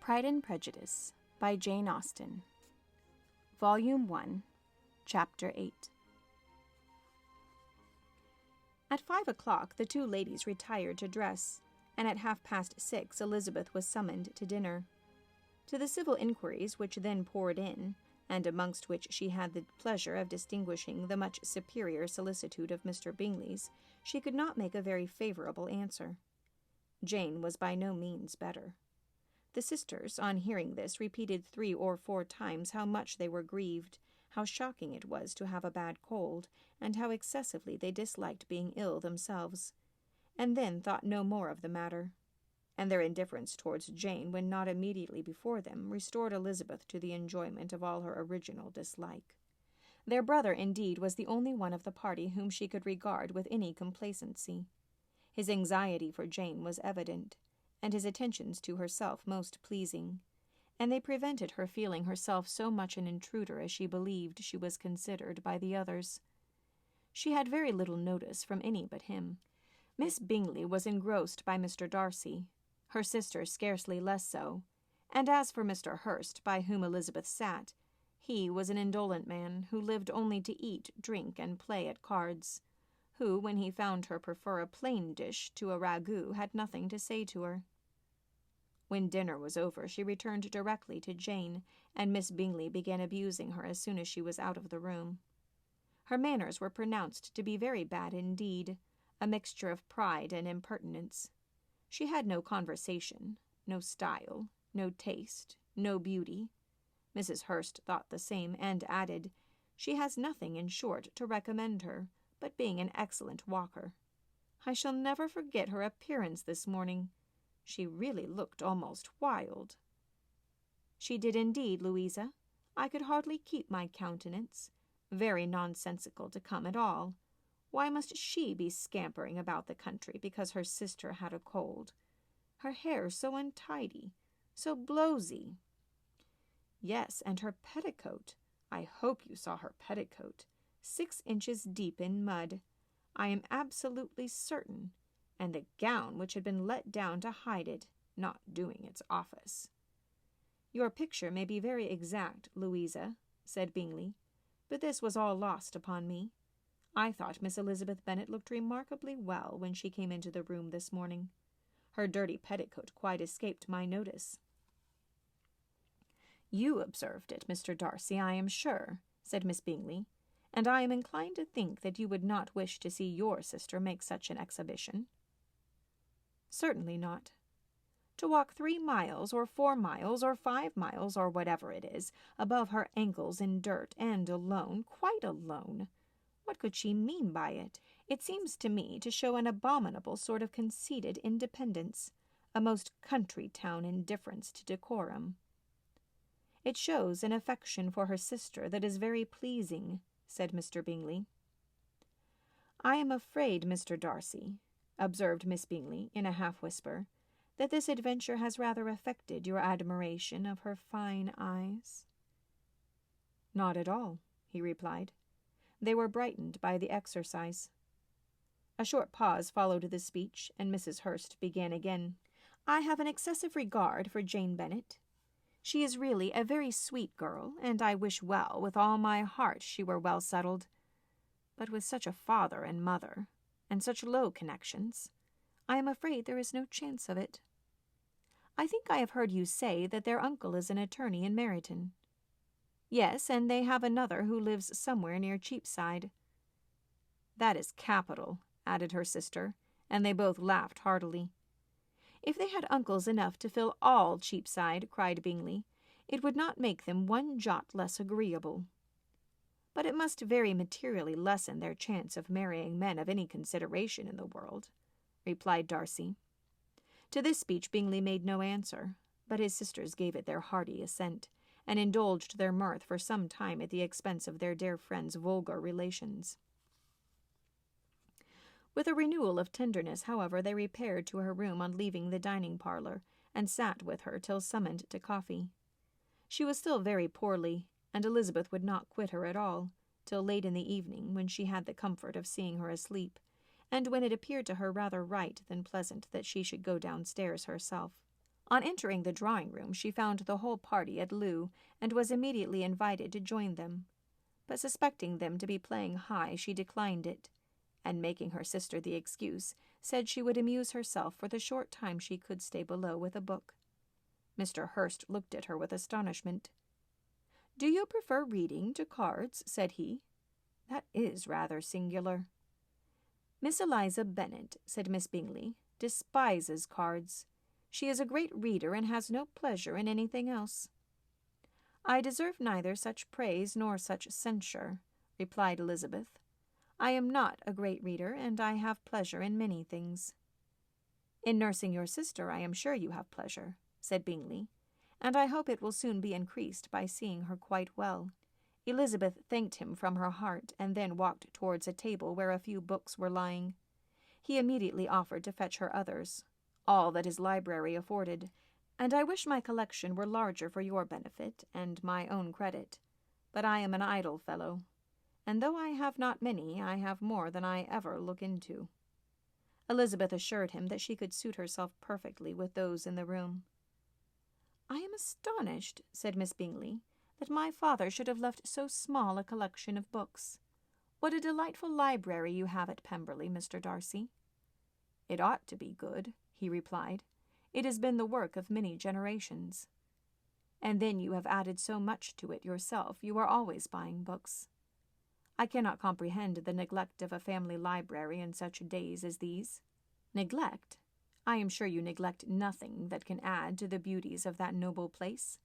Pride and Prejudice by Jane Austen, Volume 1, Chapter 8. At 5 o'clock the two ladies retired to dress, and at 6:30 Elizabeth was summoned to dinner. To the civil inquiries which then poured in, and amongst which she had the pleasure of distinguishing the much superior solicitude of Mr. Bingley's, she could not make a very favourable answer. Jane was by no means better. The sisters, on hearing this, repeated 3 or 4 times how much they were grieved, how shocking it was to have a bad cold, and how excessively they disliked being ill themselves, and then thought no more of the matter. And their indifference towards Jane, when not immediately before them, restored Elizabeth to the enjoyment of all her original dislike. Their brother, indeed, was the only one of the party whom she could regard with any complacency. His anxiety for Jane was evident, and his attentions to herself most pleasing, and they prevented her feeling herself so much an intruder as she believed she was considered by the others. She had very little notice from any but him. Miss Bingley was engrossed by Mr. Darcy, her sister scarcely less so, and as for Mr. Hurst, by whom Elizabeth sat, he was an indolent man who lived only to eat, drink, and play at cards, who, when he found her prefer a plain dish to a ragout, had nothing to say to her. When dinner was over, she returned directly to Jane, and Miss Bingley began abusing her as soon as she was out of the room. Her manners were pronounced to be very bad indeed, a mixture of pride and impertinence. She had no conversation, no style, no taste, no beauty. Mrs. Hurst thought the same, and added, "She has nothing, in short, to recommend her, but being an excellent walker. I shall never forget her appearance this morning. She really looked almost wild." "She did indeed, Louisa. I could hardly keep my countenance. Very nonsensical to come at all. Why must she be scampering about the country because her sister had a cold? Her hair so untidy, so blowsy." "Yes, and her petticoat. I hope you saw her petticoat. 6 inches deep in mud, I am absolutely certain, and the gown which had been let down to hide it, not doing its office." "Your picture may be very exact, Louisa," said Bingley, "but this was all lost upon me. I thought Miss Elizabeth Bennet looked remarkably well when she came into the room this morning. Her dirty petticoat quite escaped my notice." "You observed it, Mr. Darcy, I am sure," said Miss Bingley, "and I am inclined to think that you would not wish to see your sister make such an exhibition." "Certainly not. To walk 3 miles, or 4 miles, or 5 miles, or whatever it is, above her ankles in dirt, and alone, quite alone. What could she mean by it? It seems to me to show an abominable sort of conceited independence, a most country-town indifference to decorum." "It shows an affection for her sister that is very pleasing," said Mr. Bingley. "I am afraid, Mr. Darcy," observed Miss Bingley in a half-whisper, "that this adventure has rather affected your admiration of her fine eyes." "Not at all," he replied. "They were brightened by the exercise." A short pause followed this speech, and Mrs. Hurst began again. "I have an excessive regard for Jane Bennet. She is really a very sweet girl, and I wish well with all my heart she were well settled. But with such a father and mother, and such low connections, I am afraid there is no chance of it. I think I have heard you say that their uncle is an attorney in Meryton." "Yes, and they have another who lives somewhere near Cheapside." "That is capital," added her sister, and they both laughed heartily. "If they had uncles enough to fill all Cheapside," cried Bingley, "it would not make them one jot less agreeable." "But it must very materially lessen their chance of marrying men of any consideration in the world," replied Darcy. To this speech Bingley made no answer, but his sisters gave it their hearty assent, and indulged their mirth for some time at the expense of their dear friend's vulgar relations. With a renewal of tenderness, however, they repaired to her room on leaving the dining-parlour, and sat with her till summoned to coffee. She was still very poorly, and Elizabeth would not quit her at all, till late in the evening, when she had the comfort of seeing her asleep, and when it appeared to her rather right than pleasant that she should go downstairs herself. On entering the drawing-room, she found the whole party at loo, and was immediately invited to join them. But suspecting them to be playing high, she declined it, and making her sister the excuse, said she would amuse herself for the short time she could stay below with a book. Mr. Hurst looked at her with astonishment. "Do you prefer reading to cards?" said he. "That is rather singular." "Miss Eliza Bennet," said Miss Bingley, "despises cards. She is a great reader and has no pleasure in anything else." "I deserve neither such praise nor such censure," replied Elizabeth. "I am not a great reader, and I have pleasure in many things." "In nursing your sister I am sure you have pleasure," said Bingley, "and I hope it will soon be increased by seeing her quite well." Elizabeth thanked him from her heart, and then walked towards a table where a few books were lying. He immediately offered to fetch her others, all that his library afforded, "and I wish my collection were larger for your benefit and my own credit. But I am an idle fellow, and though I have not many, I have more than I ever look into." Elizabeth assured him that she could suit herself perfectly with those in the room. "I am astonished," said Miss Bingley, "that my father should have left so small a collection of books. What a delightful library you have at Pemberley, Mr. Darcy." "It ought to be good," he replied. "It has been the work of many generations. And then you have added so much to it yourself, you are always buying books. I cannot comprehend the neglect of a family library in such days as these." "Neglect? I am sure you neglect nothing that can add to the beauties of that noble place.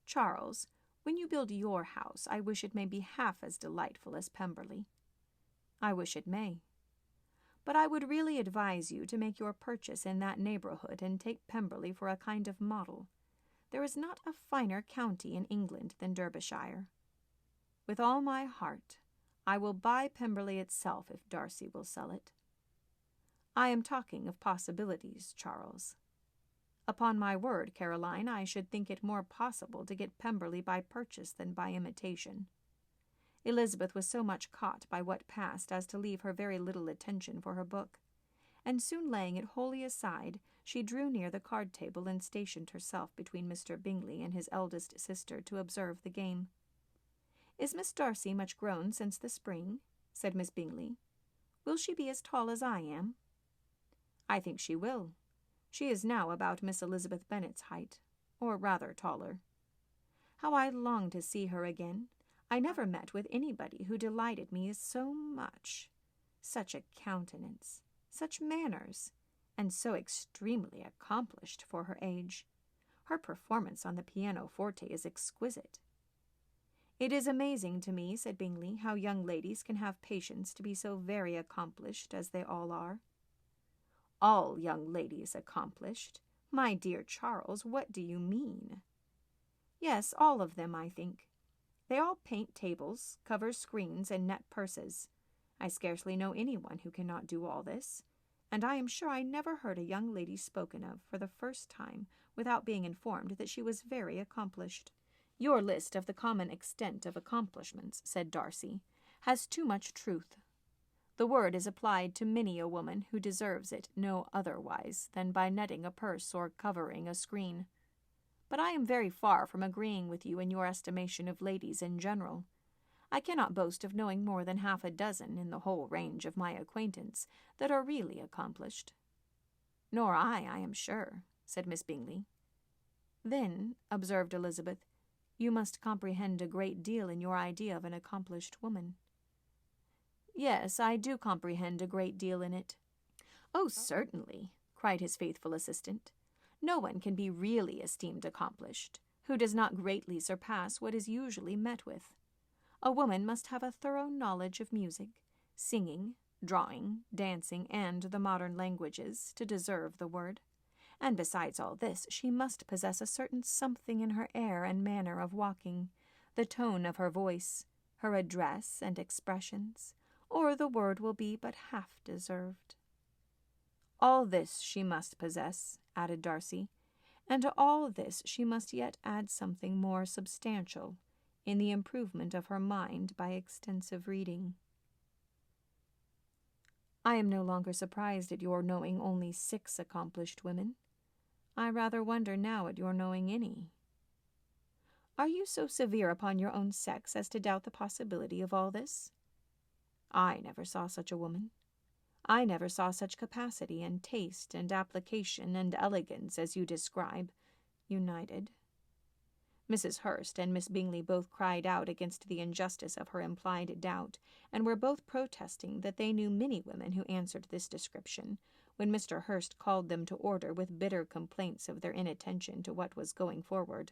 Charles, when you build your house, I wish it may be half as delightful as Pemberley." "I wish it may. But I would really advise you to make your purchase in that neighborhood and take Pemberley for a kind of model. There is not a finer county in England than Derbyshire. With all my heart, I will buy Pemberley itself if Darcy will sell it. I am talking of possibilities, Charles. Upon my word, Caroline, I should think it more possible to get Pemberley by purchase than by imitation." Elizabeth was so much caught by what passed as to leave her very little attention for her book, and soon laying it wholly aside, she drew near the card-table and stationed herself between Mr. Bingley and his eldest sister to observe the game. "Is Miss Darcy much grown since the spring?" said Miss Bingley. "Will she be as tall as I am?" "I think she will. She is now about Miss Elizabeth Bennet's height, or rather taller. How I long to see her again! I never met with anybody who delighted me so much. Such a countenance, such manners, and so extremely accomplished for her age. Her performance on the pianoforte is exquisite." "It is amazing to me," said Bingley, "how young ladies can have patience to be so very accomplished as they all are." "All young ladies accomplished? My dear Charles, what do you mean?" "Yes, all of them, I think. They all paint tables, cover screens, and net purses. I scarcely know anyone who cannot do all this, and I am sure I never heard a young lady spoken of for the first time without being informed that she was very accomplished." "Your list of the common extent of accomplishments," said Darcy, "has too much truth. The word is applied to many a woman who deserves it no otherwise than by netting a purse or covering a screen. But I am very far from agreeing with you in your estimation of ladies in general. I cannot boast of knowing more than half a dozen in the whole range of my acquaintance that are really accomplished." "Nor I am sure," said Miss Bingley. "Then," observed Elizabeth, "you must comprehend a great deal in your idea of an accomplished woman." "Yes, I do comprehend a great deal in it." "Oh, certainly," cried his faithful assistant. "No one can be really esteemed accomplished who does not greatly surpass what is usually met with. A woman must have a thorough knowledge of music, singing, drawing, dancing, and the modern languages, to deserve the word. And besides all this, she must possess a certain something in her air and manner of walking, the tone of her voice, her address and expressions, or the word will be but half deserved." "All this she must possess," added Darcy, "and to all this she must yet add something more substantial in the improvement of her mind by extensive reading." "I am no longer surprised at your knowing only 6 accomplished women. I rather wonder now at your knowing any. Are you so severe upon your own sex as to doubt the possibility of all this? I never saw such a woman. I never saw such capacity and taste and application and elegance as you describe, united. Mrs. Hurst and Miss Bingley both cried out against the injustice of her implied doubt, and were both protesting that they knew many women who answered this description, when Mr. Hurst called them to order with bitter complaints of their inattention to what was going forward.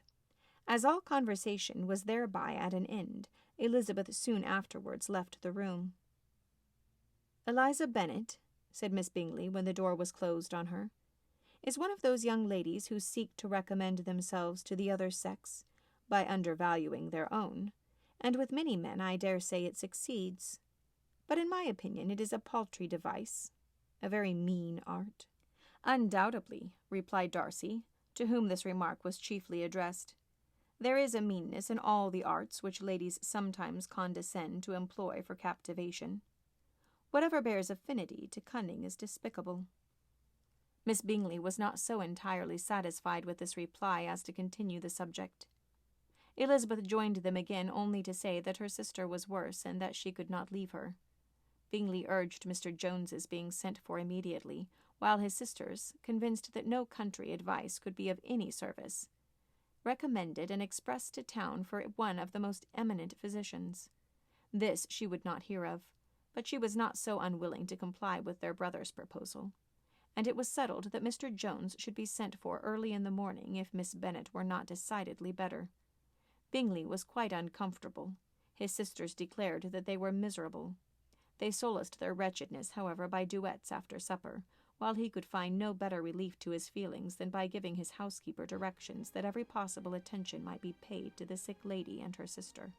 As all conversation was thereby at an end, Elizabeth soon afterwards left the room. "Eliza Bennet," said Miss Bingley, when the door was closed on her, "is one of those young ladies who seek to recommend themselves to the other sex by undervaluing their own, and with many men I dare say it succeeds. But in my opinion it is a paltry device, a very mean art." "Undoubtedly," replied Darcy, to whom this remark was chiefly addressed. "There is a meanness in all the arts which ladies sometimes condescend to employ for captivation. Whatever bears affinity to cunning is despicable." Miss Bingley was not so entirely satisfied with this reply as to continue the subject. Elizabeth joined them again only to say that her sister was worse and that she could not leave her. Bingley urged Mr. Jones's being sent for immediately, while his sisters, convinced that no country advice could be of any service, recommended an express to town for one of the most eminent physicians. This she would not hear of, but she was not so unwilling to comply with their brother's proposal, and it was settled that Mr. Jones should be sent for early in the morning if Miss Bennet were not decidedly better. Bingley was quite uncomfortable. His sisters declared that they were miserable. They solaced their wretchedness, however, by duets after supper, while he could find no better relief to his feelings than by giving his housekeeper directions that every possible attention might be paid to the sick lady and her sister.